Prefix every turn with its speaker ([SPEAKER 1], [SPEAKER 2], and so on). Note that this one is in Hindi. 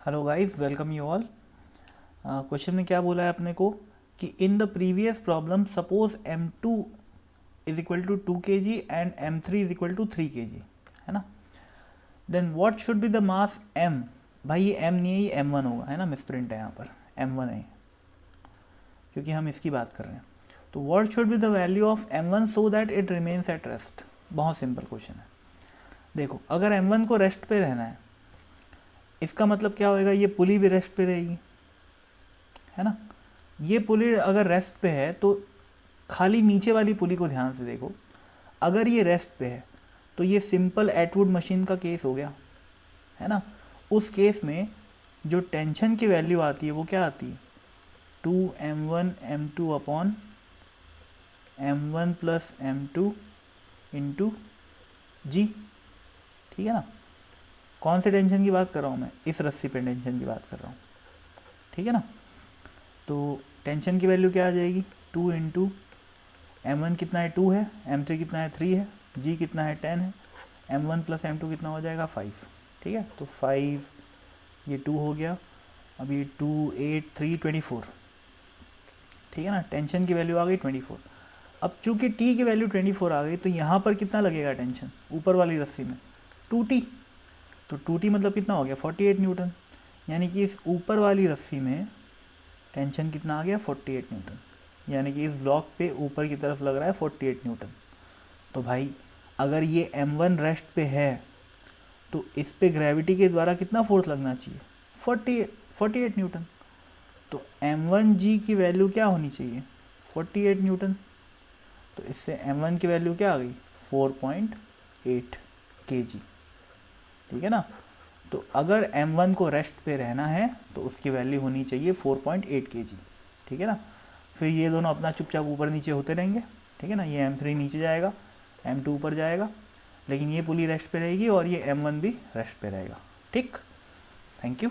[SPEAKER 1] Hello guys, welcome you all. Question में क्या बोला है अपने को कि in the previous problem suppose m2 is equal to 2 kg and m3 is equal to 3 kg, है ना। Then what should be the mass m। भाई ये m नहीं है, ये m1 होगा, है ना, मिसप्रिंट है यहाँ पर, m1 है क्योंकि हम इसकी बात कर रहे हैं। तो what should be the value of m1 so that it remains at rest. बहुत सिंपल क्वेश्चन है। देखो, अगर m1 को रेस्ट पे रहना है, इसका मतलब क्या होएगा, ये पुली भी रेस्ट पे रहेगी, है ना। ये पुली अगर रेस्ट पे है तो खाली नीचे वाली पुली को ध्यान से देखो। अगर ये रेस्ट पे है तो ये सिंपल एटवुड मशीन का केस हो गया, है ना। उस केस में जो टेंशन की वैल्यू आती है वो क्या आती है, 2m1 m2 upon m1 plus m2 into जी। ठीक है ना। कौन से टेंशन की बात कर रहा हूँ मैं, इस रस्सी पे टेंशन की बात कर रहा हूँ, ठीक है ना। तो टेंशन की वैल्यू क्या आ जाएगी, 2 इंटू m1 कितना है 2 है, m3 कितना है 3 है, g कितना है 10 है, m1 प्लस m2 कितना हो जाएगा 5। ठीक है, तो 5 ये 2 हो गया, अब ये 2 8 3 24। ठीक है ना, टेंशन की वैल्यू आ गई 24। अब चूंकि t की वैल्यू 24 आ गई तो यहाँ पर कितना लगेगा टेंशन ऊपर वाली रस्सी में, 2t। तो 2t मतलब कितना हो गया 48 न्यूटन। यानी कि इस ऊपर वाली रस्सी में टेंशन कितना आ गया 48 न्यूटन। यानी कि इस ब्लॉक पे ऊपर की तरफ लग रहा है 48 न्यूटन। तो भाई अगर ये m1 रेस्ट पे है तो इस पे ग्रेविटी के द्वारा कितना फोर्स लगना चाहिए, 48 न्यूटन। तो m1g की वैल्यू क्या होनी चाहिए, 48 न्यूटन। तो इससे m1 की वैल्यू क्या आ गई, 4.8 kg। ठीक है ना। तो अगर m1 को रेस्ट पे रहना है तो उसकी वैल्यू होनी चाहिए 4.8 kg। ठीक है ना। फिर ये दोनों अपना चुपचाप ऊपर नीचे होते रहेंगे। ठीक है ना, ये m3 नीचे जाएगा, m2 ऊपर जाएगा, लेकिन ये पुली रेस्ट पे रहेगी और ये m1 भी रेस्ट पे रहेगा। ठीक, थैंक यू।